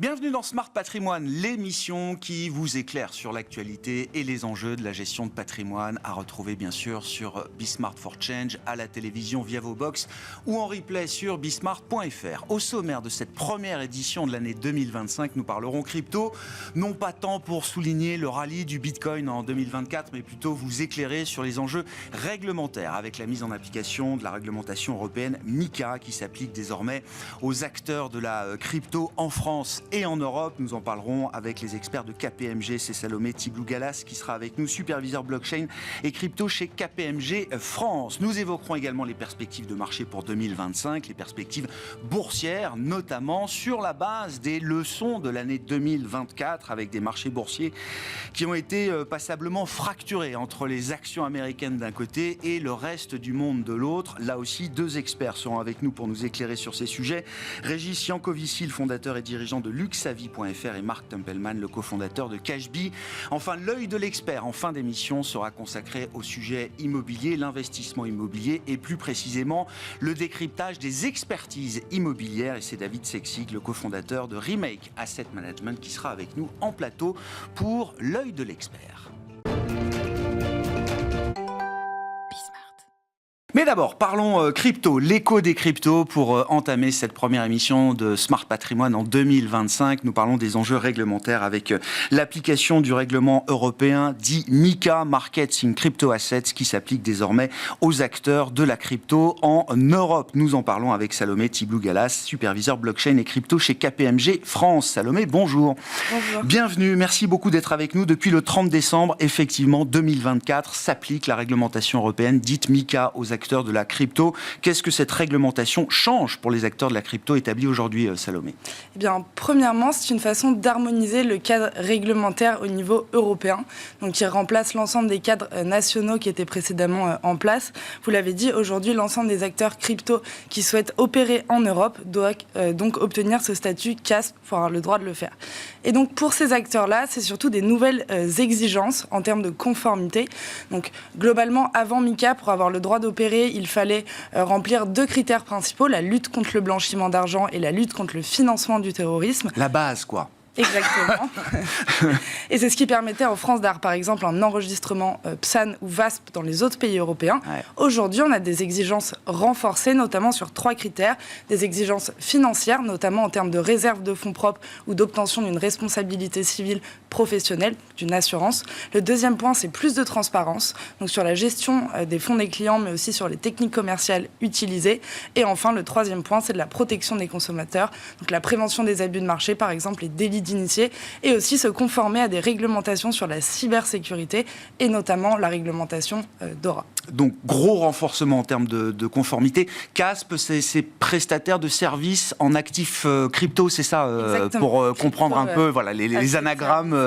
Bienvenue dans Smart Patrimoine, l'émission qui vous éclaire sur l'actualité et les enjeux de la gestion de patrimoine, à retrouver bien sûr sur Bismart for Change, à la télévision via vos box ou en replay sur bismart.fr. Au sommaire de cette première édition de l'année 2025, nous parlerons crypto, non pas tant pour souligner le rallye du Bitcoin en 2024, mais plutôt vous éclairer sur les enjeux réglementaires avec la mise en application de la réglementation européenne MiCA qui s'applique désormais aux acteurs de la crypto en France et en Europe. Nous en parlerons avec les experts de KPMG, c'est Salomé Tiblou-Galas qui sera avec nous, superviseur blockchain et crypto chez KPMG France. Nous évoquerons également les perspectives de marché pour 2025, les perspectives boursières, notamment sur la base des leçons de l'année 2024 avec des marchés boursiers qui ont été passablement fracturés entre les actions américaines d'un côté et le reste du monde de l'autre. Là aussi, deux experts seront avec nous pour nous éclairer sur ces sujets. Régis Yankovici, le fondateur et dirigeant de Luxavie.fr et Marc Tempelman, le cofondateur de Cashbee. Enfin, l'œil de l'expert en fin d'émission sera consacré au sujet immobilier, l'investissement immobilier et plus précisément le décryptage des expertises immobilières. Et c'est David Sexig, le cofondateur de Remake Asset Management, qui sera avec nous en plateau pour l'œil de l'expert. Mais d'abord, parlons crypto, l'écho des cryptos pour entamer cette première émission de Smart Patrimoine en 2025. Nous parlons des enjeux réglementaires avec l'application du règlement européen dit MiCA, Markets in Crypto Assets, qui s'applique désormais aux acteurs de la crypto en Europe. Nous en parlons avec Salomé Tiblou-Galas, superviseur blockchain et crypto chez KPMG France. Salomé, bonjour. Bonjour. Bienvenue, merci beaucoup d'être avec nous. Depuis le 30 décembre, effectivement, 2024, s'applique la réglementation européenne dite MiCA aux acteurs de la crypto. Qu'est-ce que cette réglementation change pour les acteurs de la crypto établis aujourd'hui, Salomé ? Eh bien, premièrement, c'est une façon d'harmoniser le cadre réglementaire au niveau européen, donc qui remplace l'ensemble des cadres nationaux qui étaient précédemment en place. Vous l'avez dit, aujourd'hui, l'ensemble des acteurs crypto qui souhaitent opérer en Europe doivent donc obtenir ce statut CASP pour avoir le droit de le faire. Et donc, pour ces acteurs-là, c'est surtout des nouvelles exigences en termes de conformité. Donc, globalement, avant MiCA, pour avoir le droit d'opérer, il fallait remplir deux critères principaux, la lutte contre le blanchiment d'argent et la lutte contre le financement du terrorisme. La base, quoi. Exactement. Et c'est ce qui permettait en France d'avoir, par exemple, un enregistrement PSAN ou VASP dans les autres pays européens. Ouais. Aujourd'hui, on a des exigences renforcées, notamment sur trois critères. Des exigences financières, notamment en termes de réserve de fonds propres ou d'obtention d'une responsabilité civile professionnelle, d'une assurance. Le deuxième point, c'est plus de transparence, donc sur la gestion des fonds des clients, mais aussi sur les techniques commerciales utilisées. Et enfin, le troisième point, c'est de la protection des consommateurs, donc la prévention des abus de marché, par exemple, les délits d'initiés, et aussi se conformer à des réglementations sur la cybersécurité, et notamment la réglementation DORA. Donc, gros renforcement en termes de conformité. CASP, c'est prestataire de services en actifs crypto, c'est ça, pour comprendre un peu voilà, les anagrammes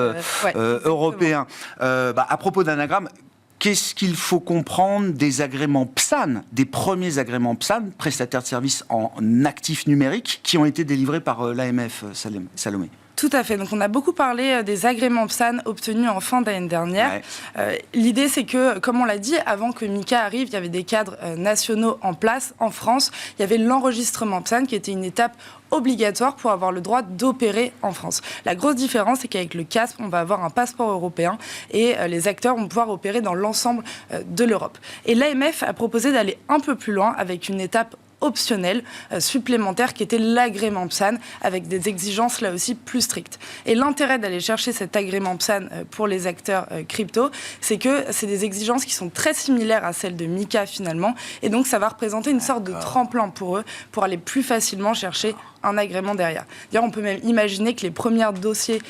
européens. À propos d'anagrammes, qu'est-ce qu'il faut comprendre des agréments PSAN, des premiers agréments PSAN, prestataires de services en actifs numériques, qui ont été délivrés par l'AMF, Salomé ? Tout à fait. Donc, on a beaucoup parlé des agréments PSAN obtenus en fin d'année dernière. Ouais. L'idée, c'est que, comme on l'a dit, avant que MiCA arrive, il y avait des cadres nationaux en place. En France, il y avait l'enregistrement PSAN qui était une étape obligatoire pour avoir le droit d'opérer en France. La grosse différence, c'est qu'avec le CASP, on va avoir un passeport européen et les acteurs vont pouvoir opérer dans l'ensemble de l'Europe. Et l'AMF a proposé d'aller un peu plus loin avec une étape optionnel supplémentaire qui était l'agrément PSAN avec des exigences là aussi plus strictes. Et l'intérêt d'aller chercher cet agrément PSAN pour les acteurs crypto, c'est que c'est des exigences qui sont très similaires à celles de MiCA finalement, et donc ça va représenter une sorte de tremplin pour eux pour aller plus facilement chercher un agrément derrière. D'ailleurs, on peut même imaginer que les premiers dossiers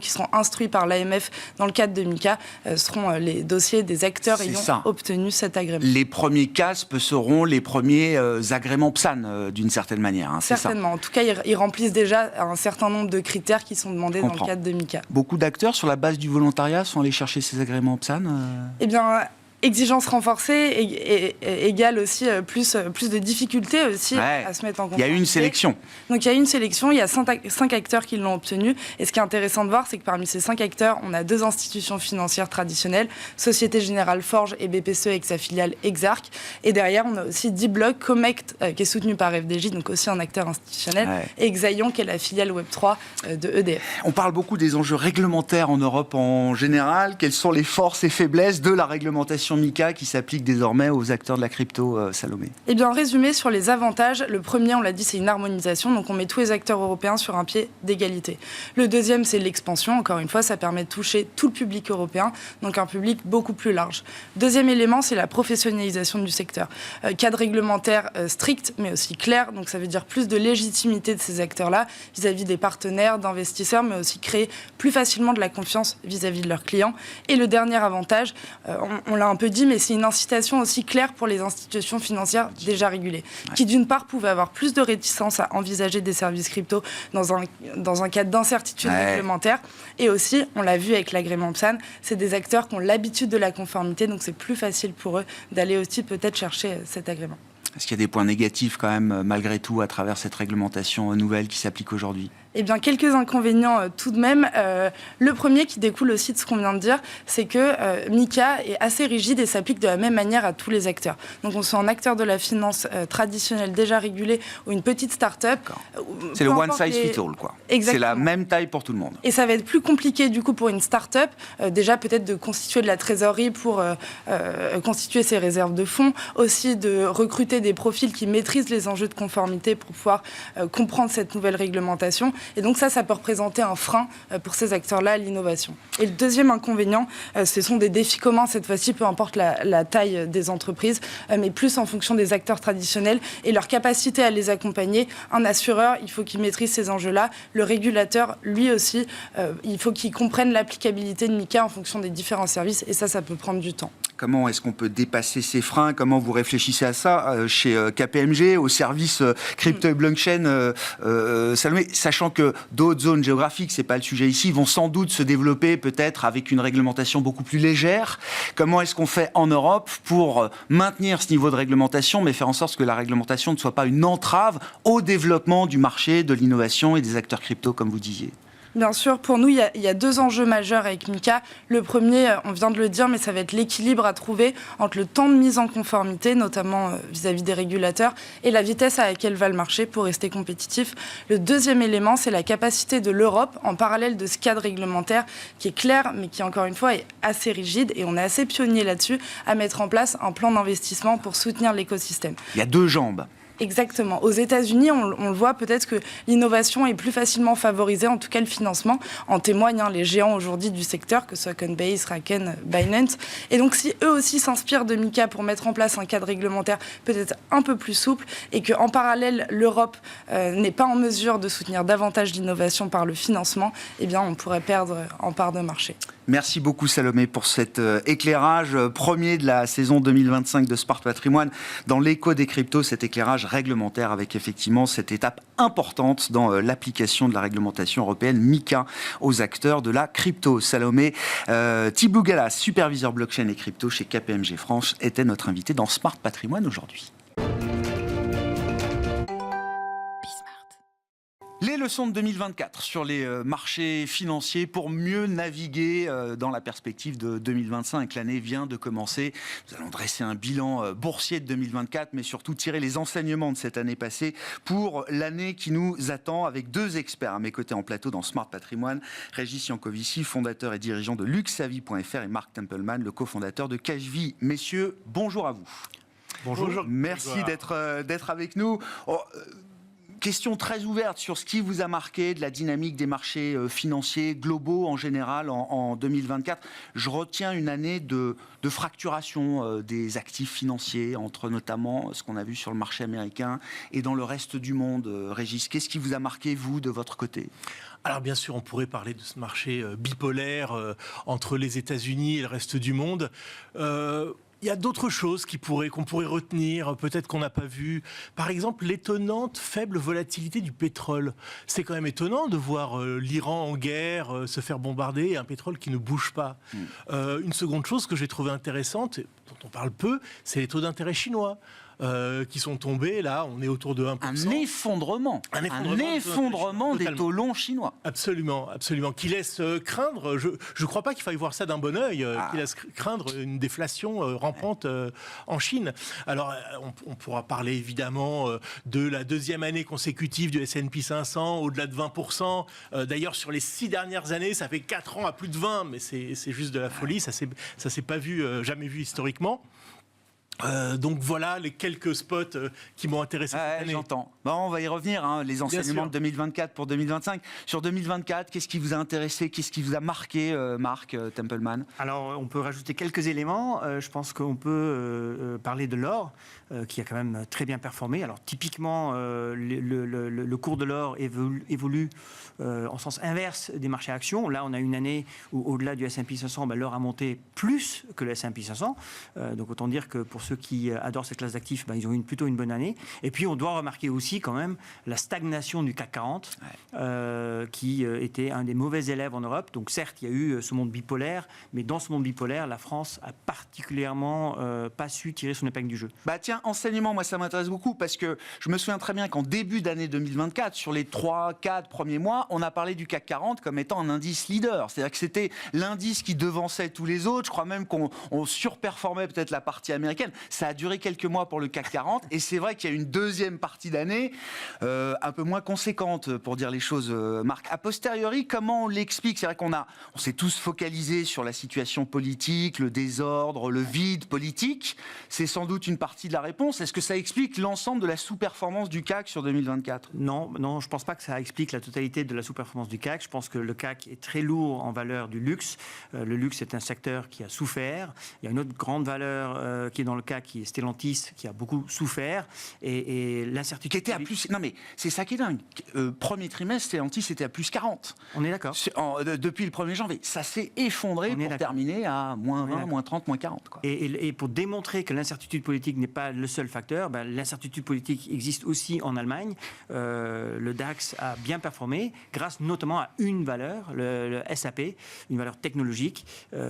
qui seront instruits par l'AMF dans le cadre de MiCA seront les dossiers des acteurs ayant obtenu cet agrément. Les premiers CASP seront les premiers agréments PSAN d'une certaine manière. Hein, certainement. En tout cas, ils remplissent déjà un certain nombre de critères qui sont demandés dans le cadre de MiCA. Beaucoup d'acteurs, sur la base du volontariat, sont allés chercher ces agréments PSAN Eh bien, Exigence renforcée et égale aussi plus de difficultés aussi à se mettre en conformité. Il y a eu une sélection. Donc il y a eu une sélection, il y a 5 acteurs qui l'ont obtenue. Et ce qui est intéressant de voir, c'est que parmi ces 5 acteurs, on a 2 institutions financières traditionnelles, Société Générale Forge et BPCE avec sa filiale Exarch. Et derrière, on a aussi D-Block, Comect, qui est soutenu par FDJ, donc aussi un acteur institutionnel, et Xaion, qui est la filiale Web3 de EDF. On parle beaucoup des enjeux réglementaires en Europe en général. Quelles sont les forces et faiblesses de la réglementation MiCA qui s'applique désormais aux acteurs de la crypto, Salomé? Eh bien, en résumé, sur les avantages, le premier, on l'a dit, c'est une harmonisation. Donc, on met tous les acteurs européens sur un pied d'égalité. Le deuxième, c'est l'expansion. Encore une fois, ça permet de toucher tout le public européen, donc un public beaucoup plus large. Deuxième élément, c'est la professionnalisation du secteur. Cadre réglementaire strict, mais aussi clair. Donc, ça veut dire plus de légitimité de ces acteurs-là vis-à-vis des partenaires, d'investisseurs, mais aussi créer plus facilement de la confiance vis-à-vis de leurs clients. Et le dernier avantage, on l'a un peu dit, mais c'est une incitation aussi claire pour les institutions financières déjà régulées, qui d'une part pouvaient avoir plus de réticence à envisager des services crypto dans un cadre d'incertitude réglementaire. Et aussi, on l'a vu avec l'agrément PSAN, c'est des acteurs qui ont l'habitude de la conformité, donc c'est plus facile pour eux d'aller aussi peut-être chercher cet agrément. Est-ce qu'il y a des points négatifs quand même, malgré tout, à travers cette réglementation nouvelle qui s'applique aujourd'hui ? Eh bien, quelques inconvénients tout de même. Le premier, qui découle aussi de ce qu'on vient de dire, c'est que MiCA est assez rigide et s'applique de la même manière à tous les acteurs. Donc, on soit un acteur de la finance traditionnelle déjà régulé ou une petite start-up. C'est le one size fit all, quoi. Exactement. C'est la même taille pour tout le monde. Et ça va être plus compliqué, du coup, pour une start-up, déjà peut-être de constituer de la trésorerie pour constituer ses réserves de fonds, aussi de recruter des profils qui maîtrisent les enjeux de conformité pour pouvoir comprendre cette nouvelle réglementation. Et donc ça peut représenter un frein pour ces acteurs-là à l'innovation. Et le deuxième inconvénient, ce sont des défis communs, cette fois-ci, peu importe la taille des entreprises, mais plus en fonction des acteurs traditionnels et leur capacité à les accompagner. Un assureur, il faut qu'il maîtrise ces enjeux-là. Le régulateur, lui aussi, il faut qu'il comprenne l'applicabilité de MiCA en fonction des différents services. Et ça peut prendre du temps. Comment est-ce qu'on peut dépasser ces freins? Comment vous réfléchissez à ça chez KPMG, au service crypto et blockchain, Salomé, sachant que d'autres zones géographiques, c'est pas le sujet ici, vont sans doute se développer peut-être avec une réglementation beaucoup plus légère. Comment est-ce qu'on fait en Europe pour maintenir ce niveau de réglementation, mais faire en sorte que la réglementation ne soit pas une entrave au développement du marché, de l'innovation et des acteurs crypto, comme vous disiez? Bien sûr, pour nous, il y a 2 enjeux majeurs avec MiCA. Le premier, on vient de le dire, mais ça va être l'équilibre à trouver entre le temps de mise en conformité, notamment vis-à-vis des régulateurs, et la vitesse à laquelle va le marché pour rester compétitif. Le deuxième élément, c'est la capacité de l'Europe, en parallèle de ce cadre réglementaire qui est clair, mais qui, encore une fois, est assez rigide, et on est assez pionnier là-dessus, à mettre en place un plan d'investissement pour soutenir l'écosystème. Il y a 2 jambes. Exactement. Aux États-Unis, on le voit peut-être que l'innovation est plus facilement favorisée, en tout cas le financement. En témoignent les géants aujourd'hui du secteur, que ce soit Coinbase, Kraken, Binance. Et donc, si eux aussi s'inspirent de MiCA pour mettre en place un cadre réglementaire peut-être un peu plus souple, et qu'en parallèle, l'Europe n'est pas en mesure de soutenir davantage l'innovation par le financement, eh bien, on pourrait perdre en part de marché. Merci beaucoup Salomé pour cet éclairage premier de la saison 2025 de Smart Patrimoine dans l'écho des cryptos, cet éclairage réglementaire avec effectivement cette étape importante dans l'application de la réglementation européenne MiCA aux acteurs de la crypto. Salomé Thibault Gallas, superviseur blockchain et crypto chez KPMG France, était notre invité dans Smart Patrimoine aujourd'hui. Les leçons de 2024 sur les marchés financiers pour mieux naviguer dans la perspective de 2025. L'année vient de commencer. Nous allons dresser un bilan boursier de 2024, mais surtout tirer les enseignements de cette année passée pour l'année qui nous attend, avec 2 experts à mes côtés en plateau dans Smart Patrimoine. Régis Yankovici, fondateur et dirigeant de Luxavie.fr, et Marc Templeman, le cofondateur de Cashvie. Messieurs, bonjour à vous. Bonjour. Merci d'être avec nous. Question très ouverte sur ce qui vous a marqué de la dynamique des marchés financiers globaux en général en 2024. Je retiens une année de fracturation des actifs financiers entre notamment ce qu'on a vu sur le marché américain et dans le reste du monde. Régis, qu'est-ce qui vous a marqué, vous, de votre côté ? Alors bien sûr, on pourrait parler de ce marché bipolaire entre les États-Unis et le reste du monde. Il y a d'autres choses qu'on pourrait retenir, peut-être qu'on n'a pas vu. Par exemple, l'étonnante faible volatilité du pétrole. C'est quand même étonnant de voir l'Iran en guerre, se faire bombarder et un pétrole qui ne bouge pas. Une seconde chose que j'ai trouvée intéressante, dont on parle peu, c'est les taux d'intérêt chinois. Qui sont tombés, là, on est autour de 1%. Un effondrement des taux longs chinois. Absolument, absolument. Qui laisse craindre, je ne crois pas qu'il faille voir ça d'un bon œil, qui laisse craindre une déflation rampante en Chine. Alors, on pourra parler évidemment de la deuxième année consécutive du S&P 500, au-delà de 20%. D'ailleurs, sur les 6 dernières années, ça fait 4 ans à plus de 20, mais c'est juste de la folie, ça s'est pas vu, jamais vu historiquement. Donc voilà les quelques spots qui m'ont intéressé cette année. J'entends. Bon, on va y revenir, les enseignements de 2024 pour 2025. Sur 2024, qu'est-ce qui vous a intéressé, qu'est-ce qui vous a marqué, Marc Templeman? Alors, on peut rajouter quelques éléments. Je pense qu'on peut parler de l'or, qui a quand même très bien performé. Alors, typiquement, le cours de l'or évolue en sens inverse des marchés actions. Là, on a une année où, au-delà du S&P 500, l'or a monté plus que le S&P 500. Donc, autant dire que pour ceux qui adorent cette classe d'actifs, ils ont eu plutôt une bonne année. Et puis, on doit remarquer aussi quand même la stagnation du CAC 40, qui était un des mauvais élèves en Europe. Donc, certes, il y a eu ce monde bipolaire, mais dans ce monde bipolaire, la France a particulièrement pas su tirer son épingle du jeu. Tiens, enseignement, moi, ça m'intéresse beaucoup parce que je me souviens très bien qu'en début d'année 2024, sur les 3-4 premiers mois, on a parlé du CAC 40 comme étant un indice leader. C'est-à-dire que c'était l'indice qui devançait tous les autres. Je crois même qu'on surperformait peut-être la partie américaine. Ça a duré quelques mois pour le CAC 40 et c'est vrai qu'il y a une deuxième partie d'année un peu moins conséquente, pour dire les choses, Marc. A posteriori, comment on l'explique? C'est vrai qu'on s'est tous focalisés sur la situation politique, le désordre, le vide politique. C'est sans doute une partie de la réponse. Est-ce que ça explique l'ensemble de la sous-performance du CAC sur 2024? Non, je ne pense pas que ça explique la totalité de la sous-performance du CAC. Je pense que le CAC est très lourd en valeur du luxe. Le luxe est un secteur qui a souffert. Il y a une autre grande valeur qui est dans le CAC, qui est Stellantis, qui a beaucoup souffert. Et l'incertitude... Qui était à plus... Non mais, c'est ça qui est dingue. Premier trimestre, Stellantis était à plus 40. On est d'accord. Depuis le 1er janvier. Ça s'est effondré pour terminer à moins 20, moins 30, moins 40. Quoi. Et pour démontrer que l'incertitude politique n'est pas le seul facteur, l'incertitude politique existe aussi en Allemagne. Le DAX a bien performé, grâce notamment à une valeur, le SAP, une valeur technologique,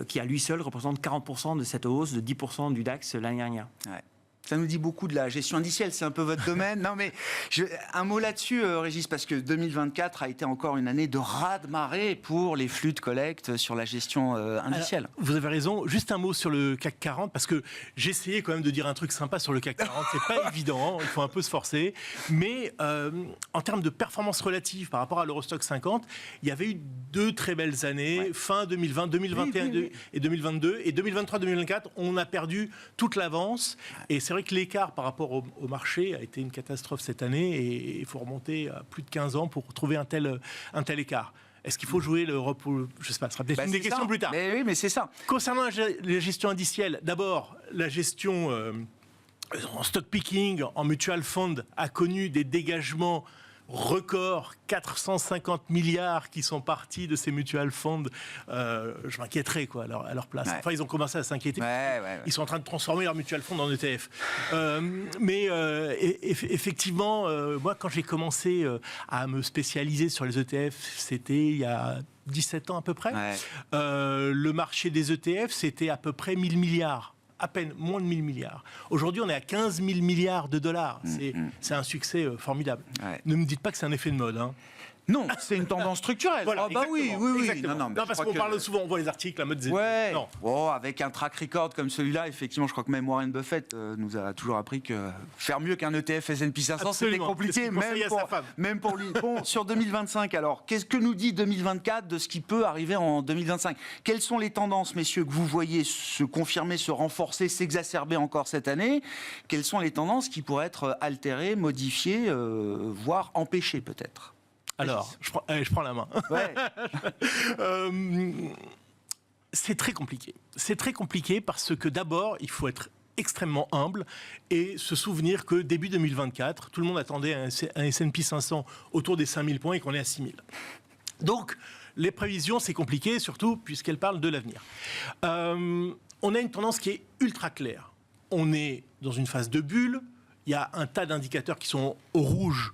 qui à lui seul représente 40% de cette hausse de 10% du DAX l'année dernière. Ouais. Ça nous dit beaucoup de la gestion indicielle, c'est un peu votre domaine. Non mais un mot là-dessus, Régis, parce que 2024 a été encore une année de raz-de-marée pour les flux de collecte sur la gestion indicielle. Alors, vous avez raison. Juste un mot sur le CAC 40, parce que j'ai essayé quand même de dire un truc sympa sur le CAC 40. C'est pas évident, il faut un peu se forcer. Mais en termes de performance relative par rapport à l'Eurostoxx 50, il y avait eu 2 très belles années, fin 2020, 2021 et 2022. Et 2023-2024, on a perdu toute l'avance. Et c'est vrai que l'écart par rapport au marché a été une catastrophe cette année et il faut remonter à plus de 15 ans pour trouver un tel écart. Est-ce qu'il faut jouer l'Europe ou... Je ne sais pas, ce sera peut-être une des questions plus tard. Mais oui, mais c'est ça. Concernant la gestion indicielle, d'abord, la gestion en stock picking, en mutual fund, a connu des dégagements record, 450 milliards qui sont partis de ces mutual funds. Je m'inquiéterais quoi, à leur place. Enfin, ils ont commencé à s'inquiéter. Ils sont en train de transformer leur mutual fund en ETF. Effectivement, moi, quand j'ai commencé à me spécialiser sur les ETF, c'était il y a 17 ans à peu près. Le marché des ETF, c'était à peu près 1000 milliards. À peine moins de 1000 milliards. Aujourd'hui, on est à 15 000 milliards de dollars. C'est un succès formidable. Ne me dites pas que c'est un effet de mode. Hein. Non, c'est une tendance structurelle. Voilà, oui. Non, parce qu'on parle souvent, on voit les articles, la mode Z. Non. Oh, avec un track record comme celui-là, effectivement, je crois que même Warren Buffett nous a toujours appris que faire mieux qu'un ETF S&P 500, c'était compliqué, même pour lui. Bon, sur 2025, alors, qu'est-ce que nous dit 2024 de ce qui peut arriver en 2025 ? Quelles sont les tendances, messieurs, que vous voyez se confirmer, se renforcer, s'exacerber encore cette année ? Quelles sont les tendances qui pourraient être altérées, modifiées, voire empêchées peut-être ? Alors, je prends la main. C'est très compliqué. C'est très compliqué parce que d'abord, il faut être extrêmement humble et se souvenir que début 2024, tout le monde attendait un S&P 500 autour des 5000 points et qu'on est à 6000. Donc, les prévisions, c'est compliqué, surtout puisqu'elles parlent de l'avenir. on a une tendance qui est ultra claire. On est dans une phase de bulle, il y a un tas d'indicateurs qui sont au rouge,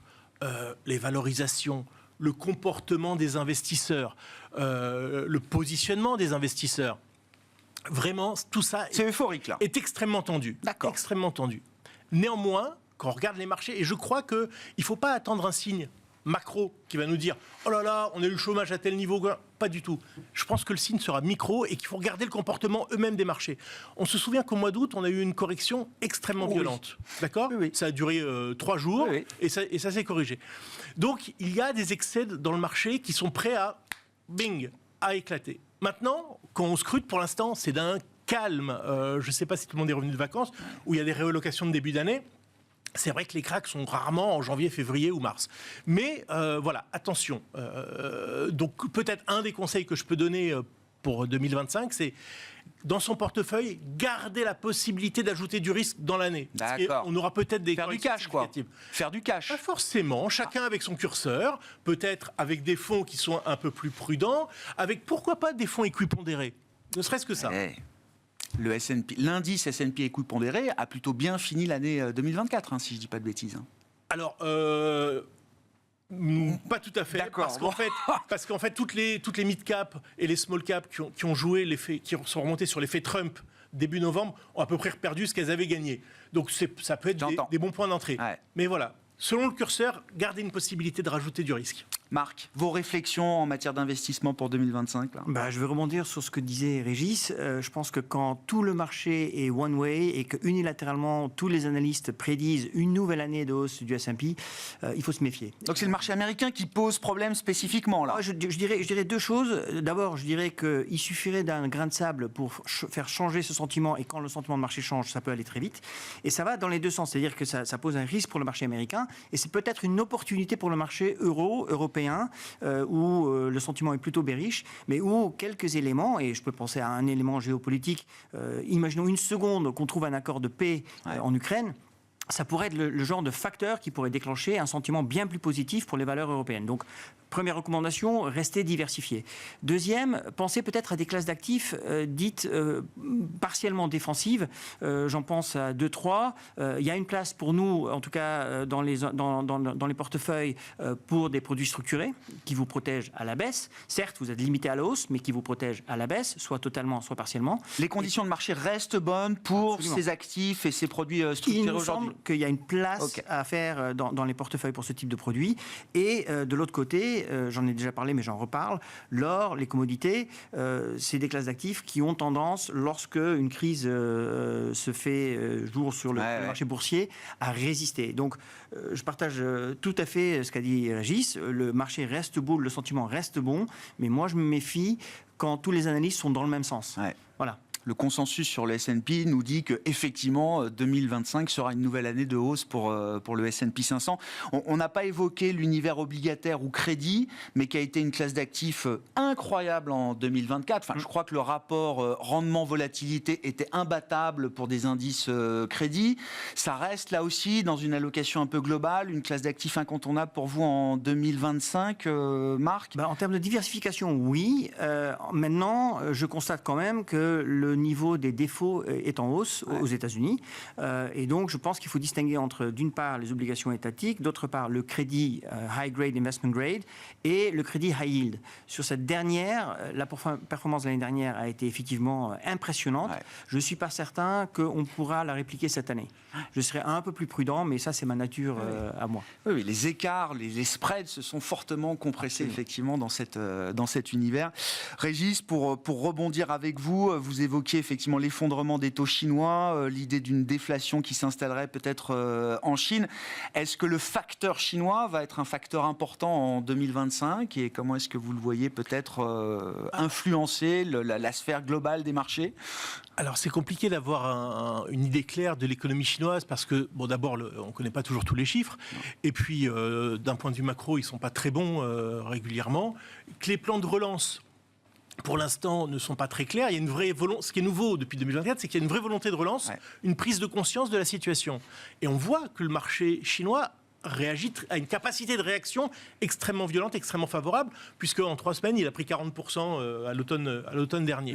les valorisations, le comportement des investisseurs, le positionnement des investisseurs. Vraiment, tout ça c'est euphorique, là. est extrêmement tendu. D'accord. Extrêmement tendu. Néanmoins, quand on regarde les marchés, et je crois qu'il ne faut pas attendre un signe macro qui va nous dire « Oh là là, on a eu le chômage à tel niveau », pas du tout. Je pense que le signe sera micro et qu'il faut regarder le comportement eux-mêmes des marchés. On se souvient qu'au mois d'août, on a eu une correction extrêmement violente. D'accord ? Oui. Ça a duré 3 jours Oui. et ça s'est corrigé. Donc, il y a des excès dans le marché qui sont prêts à, bing, à éclater. Maintenant, quand on scrute, pour l'instant, c'est d'un calme. Je ne sais pas si tout le monde est revenu de vacances, où il y a des réallocations de début d'année. C'est vrai que les cracks sont rarement en janvier, février ou mars. Mais voilà, attention. Donc peut-être un des conseils que je peux donner pour 2025, c'est dans son portefeuille, garder la possibilité d'ajouter du risque dans l'année. D'accord. On aura peut-être des Faire du cash, quoi. Faire du cash. Pas forcément, chacun avec son curseur, peut-être avec des fonds qui sont un peu plus prudents, avec pourquoi pas des fonds équipondérés. Ne serait-ce que ça. Le S&P, l'indice S&P équipondéré a plutôt bien fini l'année 2024, si je ne dis pas de bêtises. Alors, pas tout à fait. D'accord. Parce qu'en fait, toutes les mid-cap et les small-cap qui ont joué l'effet, qui sont remontés sur l'effet Trump début novembre, ont à peu près perdu ce qu'elles avaient gagné. Donc ça peut être des bons points d'entrée. Ouais. Mais voilà, selon le curseur, gardez une possibilité de rajouter du risque. Marc, vos réflexions en matière d'investissement pour 2025 là. Je vais rebondir sur ce que disait Régis. Je pense que quand tout le marché est one way et que unilatéralement tous les analystes prédisent une nouvelle année de hausse du S&P, il faut se méfier. Donc c'est le marché américain qui pose problème spécifiquement là. Je dirais deux choses. D'abord, je dirais qu'il suffirait d'un grain de sable pour faire changer ce sentiment, et quand le sentiment de marché change, ça peut aller très vite. Et ça va dans les deux sens, c'est-à-dire que ça pose un risque pour le marché américain, et c'est peut-être une opportunité pour le marché européen, où le sentiment est plutôt bearish, mais où quelques éléments, et je peux penser à un élément géopolitique, imaginons une seconde qu'on trouve un accord de paix en Ukraine, ça pourrait être le genre de facteur qui pourrait déclencher un sentiment bien plus positif pour les valeurs européennes. Donc, première recommandation, restez diversifiés. Deuxième, pensez peut-être à des classes d'actifs dites partiellement défensives. J'en pense à 2-3. Il y a une place pour nous, en tout cas dans les portefeuilles, pour des produits structurés qui vous protègent à la baisse. Certes, vous êtes limité à la hausse, mais qui vous protègent à la baisse, soit totalement, soit partiellement. Les conditions de marché restent bonnes pour Absolument. Ces actifs et ces produits structurés aujourd'hui. Qu'il y a une place à faire dans les portefeuilles pour ce type de produits. Et de l'autre côté, j'en ai déjà parlé mais j'en reparle, l'or, les commodités, c'est des classes d'actifs qui ont tendance, lorsque une crise se fait jour sur le marché boursier, à résister. Donc je partage tout à fait ce qu'a dit Régis, le marché reste beau, le sentiment reste bon, mais moi je me méfie quand tous les analystes sont dans le même sens. Voilà. Le consensus sur le S&P nous dit qu'effectivement, 2025 sera une nouvelle année de hausse pour le S&P 500. On n'a pas évoqué l'univers obligataire ou crédit, mais qui a été une classe d'actifs incroyable en 2024. Enfin, je crois que le rapport rendement-volatilité était imbattable pour des indices crédit. Ça reste là aussi, dans une allocation un peu globale, une classe d'actifs incontournable pour vous en 2025, Marc ? En termes de diversification, oui. Maintenant, je constate quand même que le niveau des défauts est en hausse aux États-Unis. Et donc, je pense qu'il faut distinguer entre, d'une part, les obligations étatiques, d'autre part, le crédit high grade, investment grade, et le crédit high yield. Sur cette dernière, la performance de l'année dernière a été effectivement impressionnante. Je ne suis pas certain qu'on pourra la répliquer cette année. Je serai un peu plus prudent, mais ça, c'est ma nature à moi. Oui, les écarts, les spreads se sont fortement compressés effectivement dans cet univers. Régis, pour rebondir avec vous, vous évoquez effectivement l'effondrement des taux chinois, l'idée d'une déflation qui s'installerait peut-être en Chine. Est-ce que le facteur chinois va être un facteur important en 2025 et comment est-ce que vous le voyez peut-être influencer la sphère globale des marchés ? Alors c'est compliqué d'avoir une idée claire de l'économie chinoise parce que, d'abord, on ne connaît pas toujours tous les chiffres, et puis d'un point de vue macro, ils ne sont pas très bons régulièrement. Que les plans de relance, pour l'instant, ne sont pas très clairs. Il y a une vraie volonté. Ce qui est nouveau depuis 2024, c'est qu'il y a une vraie volonté de relance, une prise de conscience de la situation. Et on voit que le marché chinois a une capacité de réaction extrêmement violente, extrêmement favorable, puisque en 3 semaines, il a pris 40% à l'automne dernier.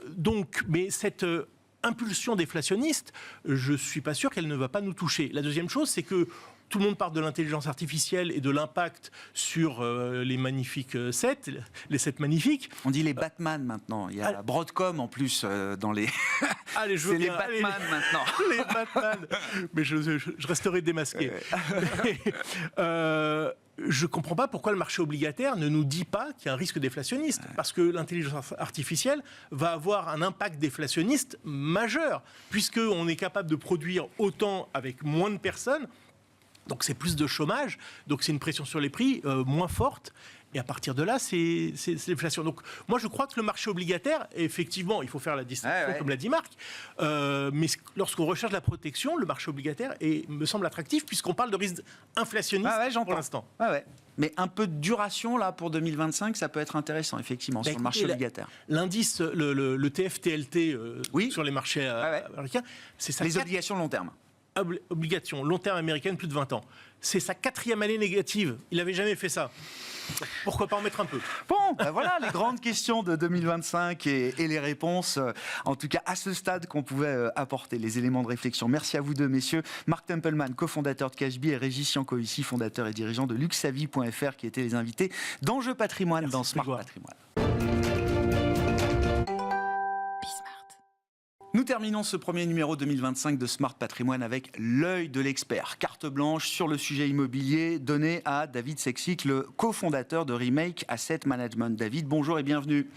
Donc, mais cette impulsion déflationniste, je ne suis pas sûr qu'elle ne va pas nous toucher. La deuxième chose, c'est que tout le monde parle de l'intelligence artificielle et de l'impact sur les magnifiques 7, les 7 magnifiques. On dit les Batman maintenant. Il y a Broadcom en plus dans les. Allez, c'est les Batman maintenant. Les Batman. Mais je resterai démasqué. Je ne comprends pas pourquoi le marché obligataire ne nous dit pas qu'il y a un risque déflationniste. Parce que l'intelligence artificielle va avoir un impact déflationniste majeur, puisqu'on est capable de produire autant avec moins de personnes. Donc c'est plus de chômage, donc c'est une pression sur les prix moins forte. Et à partir de là, c'est l'inflation. Donc moi, je crois que le marché obligataire, effectivement, il faut faire la distinction, comme l'a dit Marc. Mais lorsqu'on recherche la protection, le marché obligataire me semble attractif, puisqu'on parle de risque inflationniste pour l'instant. Mais un peu de duration là pour 2025, ça peut être intéressant, effectivement, sur le marché obligataire. L'indice, le TFTLT sur les marchés américains, c'est ça. Les obligations long terme. Obligation long terme américaine, plus de 20 ans. C'est sa 4e année négative. Il n'avait jamais fait ça. Pourquoi pas en mettre un peu? Bon, voilà les grandes questions de 2025 et les réponses, en tout cas à ce stade, qu'on pouvait apporter, les éléments de réflexion. Merci à vous deux, messieurs. Marc Templeman, cofondateur de Cashbee, et Régis Yankovici, fondateur et dirigeant de Luxavie.fr, qui étaient les invités d'Enjeux Patrimoine dans Smart Patrimoine. Nous terminons ce premier numéro 2025 de Smart Patrimoine avec l'œil de l'expert. Carte blanche sur le sujet immobilier donnée à David Sexic, le cofondateur de Remake Asset Management. David, bonjour et bienvenue.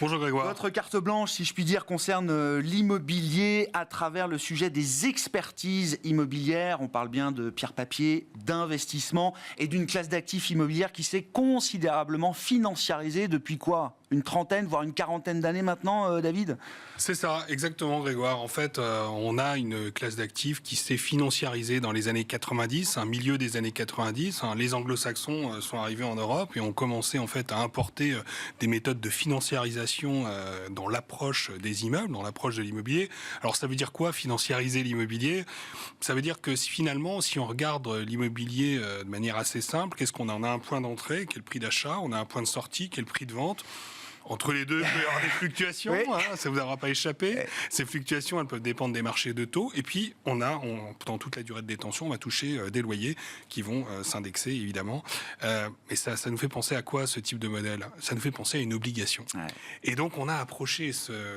Bonjour Grégoire. Votre carte blanche, si je puis dire, concerne l'immobilier à travers le sujet des expertises immobilières. On parle bien de pierre-papier, d'investissement et d'une classe d'actifs immobilières qui s'est considérablement financiarisée depuis quoi ? Une trentaine, voire une quarantaine d'années maintenant, David ? C'est ça, exactement Grégoire. En fait, on a une classe d'actifs qui s'est financiarisée dans les années 90, milieu des années 90. Les anglo-saxons sont arrivés en Europe et ont commencé en fait à importer des méthodes de financiarisation dans l'approche des immeubles, dans l'approche de l'immobilier. Alors ça veut dire quoi, financiariser l'immobilier ? Ça veut dire que finalement, si on regarde l'immobilier de manière assez simple, qu'est-ce qu'on a ? On a un point d'entrée, qui est le prix d'achat, on a un point de sortie, qui est le prix de vente. Entre les deux, il peut y avoir des fluctuations, ça ne vous aura pas échappé. Ces fluctuations, elles peuvent dépendre des marchés de taux. Et puis, dans toute la durée de détention, on va toucher des loyers qui vont s'indexer, évidemment. Mais ça nous fait penser à quoi, ce type de modèle ? Ça nous fait penser à une obligation. Et donc, on a approché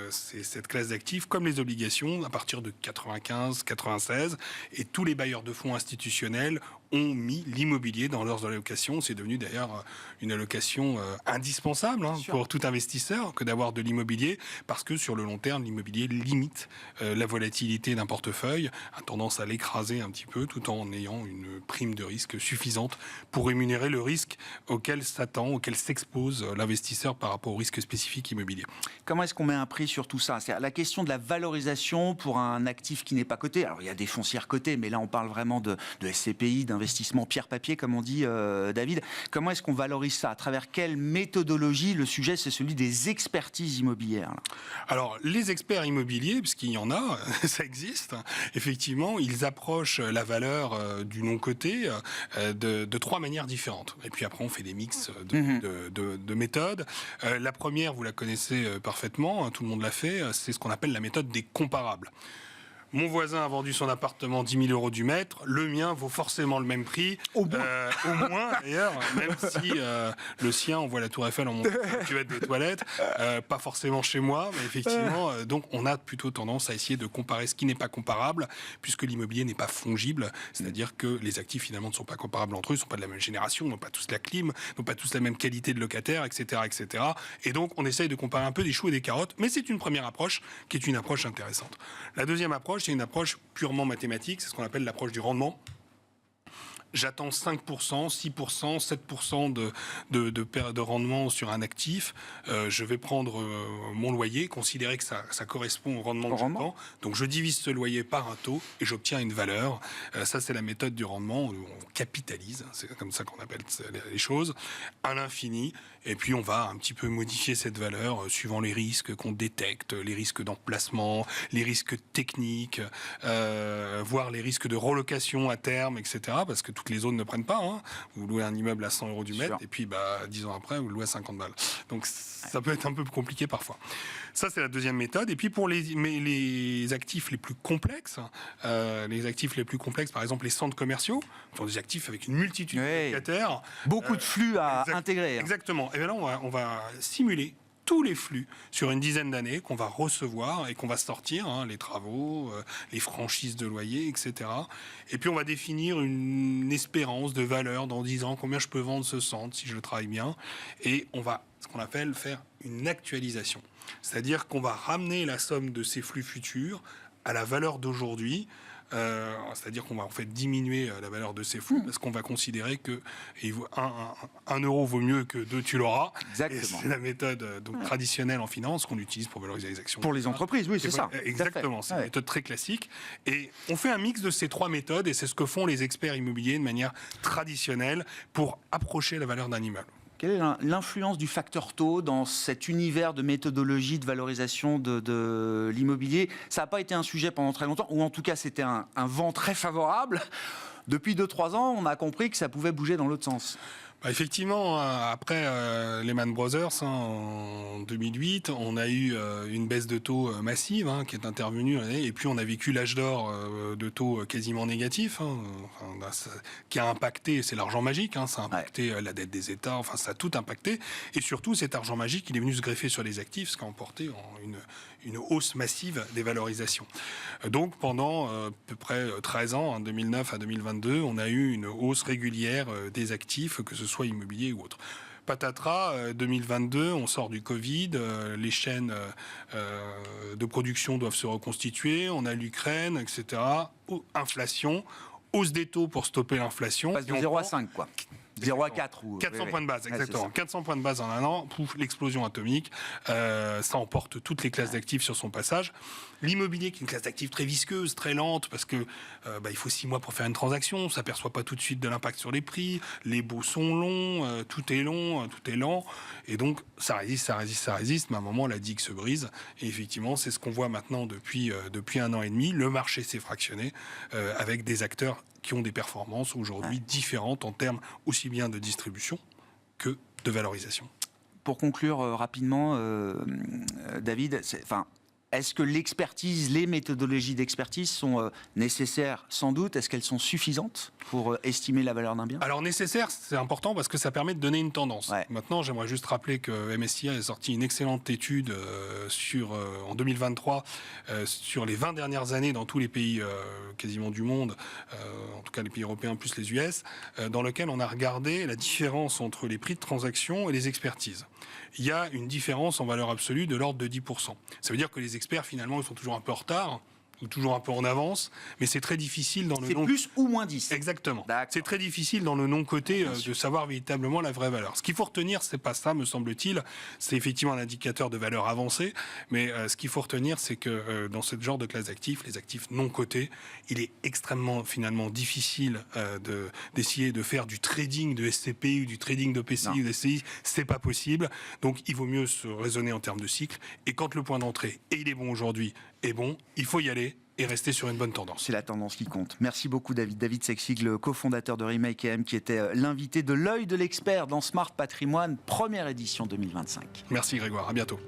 cette classe d'actifs comme les obligations à partir de 95, 96. Et tous les bailleurs de fonds institutionnels ont mis l'immobilier dans leurs allocations. C'est devenu d'ailleurs une allocation indispensable pour tout investisseur que d'avoir de l'immobilier, parce que sur le long terme, l'immobilier limite la volatilité d'un portefeuille, a tendance à l'écraser un petit peu, tout en ayant une prime de risque suffisante pour rémunérer le risque auquel s'expose l'investisseur par rapport au risque spécifique immobilier. Comment est-ce qu'on met un prix sur tout ça ? C'est la question de la valorisation pour un actif qui n'est pas coté. Alors, il y a des foncières cotées, mais là, on parle vraiment de SCPI, d'investissement pierre-papier, comme on dit, David. Comment est-ce qu'on valorise ça ? À travers quelle méthodologie ? Le sujet, c'est celui des expertises immobilières. Alors, les experts immobiliers, puisqu'il y en a, ça existe, effectivement, ils approchent la valeur du non-coté de 3 manières différentes. Et puis après, on fait des mix de méthodes. La première, vous la connaissez parfaitement, tout le monde l'a fait, c'est ce qu'on appelle la méthode des comparables. Mon voisin a vendu son appartement 10 000 euros du mètre, le mien vaut forcément le même prix, au moins d'ailleurs, même si le sien, on voit la Tour Eiffel en montant la cuvette des toilettes, pas forcément chez moi, mais effectivement, donc on a plutôt tendance à essayer de comparer ce qui n'est pas comparable, puisque l'immobilier n'est pas fongible, c'est-à-dire que les actifs finalement ne sont pas comparables entre eux, ne sont pas de la même génération, n'ont pas tous la clim, n'ont pas tous la même qualité de locataire, etc., etc. Et donc on essaye de comparer un peu des choux et des carottes, mais c'est une première approche qui est une approche intéressante. La deuxième approche, c'est une approche purement mathématique, c'est ce qu'on appelle l'approche du rendement. j'attends 5%, 6%, 7% de rendement sur un actif, je vais prendre mon loyer, considérer que ça correspond au rendement que j'attends. Donc je divise ce loyer par un taux et j'obtiens une valeur. Ça, c'est la méthode du rendement. On capitalise, c'est comme ça qu'on appelle les choses, à l'infini. Et puis on va un petit peu modifier cette valeur suivant les risques qu'on détecte, les risques d'emplacement, les risques techniques, voire les risques de relocation à terme, etc. Parce que toutes les zones ne prennent pas. Hein. Vous louez un immeuble à 100 € du mètre, et puis 10 ans après, vous le louez à 50 balles. Donc ça peut être un peu compliqué parfois. Ça, c'est la deuxième méthode. Et puis pour les actifs les plus complexes, par exemple les centres commerciaux, sont des actifs avec une multitude de locataires. Beaucoup de flux à intégrer. Exactement. Et bien là, on va simuler tous les flux sur une dizaine d'années qu'on va recevoir et qu'on va sortir, les travaux, les franchises de loyer, etc. Et puis on va définir une espérance de valeur dans 10 ans, combien je peux vendre ce centre si je travaille bien. Et on va, ce qu'on appelle, faire une actualisation. C'est-à-dire qu'on va ramener la somme de ces flux futurs à la valeur d'aujourd'hui. C'est-à-dire qu'on va en fait diminuer la valeur de ces flux parce qu'on va considérer que 1 euro vaut mieux que 2 tu l'auras. Exactement. C'est la méthode traditionnelle en finance qu'on utilise pour valoriser les actions. Pour les entreprises, oui, c'est ça. Exactement, c'est une méthode très classique. Et on fait un mix de ces trois méthodes et c'est ce que font les experts immobiliers de manière traditionnelle pour approcher la valeur d'un immeuble. Quelle est l'influence du facteur taux dans cet univers de méthodologie de valorisation de l'immobilier? Ça n'a pas été un sujet pendant très longtemps, ou en tout cas c'était un vent très favorable. Depuis 2-3 ans, on a compris que ça pouvait bouger dans l'autre sens. Effectivement, après Lehman Brothers, en 2008, on a eu une baisse de taux massive qui est intervenue, et puis on a vécu l'âge d'or de taux quasiment négatif, qui a impacté, c'est l'argent magique, ça a impacté la dette des États, ça a tout impacté, et surtout cet argent magique, il est venu se greffer sur les actifs, ce qui a emporté une hausse massive des valorisations. Donc pendant à peu près 13 ans, en 2009 à 2022, on a eu une hausse régulière des actifs, que ce soit immobilier ou autre. Patatras, 2022, on sort du Covid, les chaînes de production doivent se reconstituer, on a l'Ukraine, etc. Inflation, hausse des taux pour stopper l'inflation. On passe de 0 à 5, quoi. 0 à 4 ou 400 points de base, exactement. 400 points de base en un an, pouf, l'explosion atomique. Ça emporte toutes les classes d'actifs sur son passage. L'immobilier, qui est une classe d'actifs très visqueuse, très lente, parce que il faut 6 mois pour faire une transaction, on ne s'aperçoit pas tout de suite de l'impact sur les prix, les baux sont longs, tout est long, tout est lent, et donc ça résiste, mais à un moment la digue se brise, et effectivement c'est ce qu'on voit maintenant depuis 1 an et demi, le marché s'est fractionné, avec des acteurs qui ont des performances aujourd'hui différentes en termes aussi bien de distribution que de valorisation. Pour conclure rapidement, David, est-ce que l'expertise, les méthodologies d'expertise sont nécessaires? Sans doute. Est-ce qu'elles sont suffisantes pour estimer la valeur d'un bien? Alors nécessaire, c'est important parce que ça permet de donner une tendance. Maintenant, j'aimerais juste rappeler que MSCI a sorti une excellente étude en 2023 sur les 20 dernières années dans tous les pays quasiment du monde, en tout cas les pays européens plus les US, dans lequel on a regardé la différence entre les prix de transaction et les expertises. Il y a une différence en valeur absolue de l'ordre de 10%. Ça veut dire que les experts, finalement, ils sont toujours un peu en retard, ou toujours un peu en avance, mais c'est très difficile dans le non... C'est plus ou moins 10. Exactement. C'est très difficile dans le non-coté de savoir véritablement la vraie valeur. Ce qu'il faut retenir, c'est pas ça, me semble-t-il. C'est effectivement un indicateur de valeur avancée, mais ce qu'il faut retenir, c'est que dans ce genre de classe d'actifs, les actifs non cotés, il est extrêmement, finalement, difficile d'essayer de faire du trading de SCPI ou du trading de PCI ou de SCI. C'est pas possible. Donc, il vaut mieux se raisonner en termes de cycle. Et quand le point d'entrée, et il est bon aujourd'hui, est bon, il faut y aller et rester sur une bonne tendance. C'est la tendance qui compte. Merci beaucoup David. David Sexig, le cofondateur de Remake AM, qui était l'invité de l'œil de l'expert dans Smart Patrimoine, première édition 2025. Merci Grégoire, à bientôt.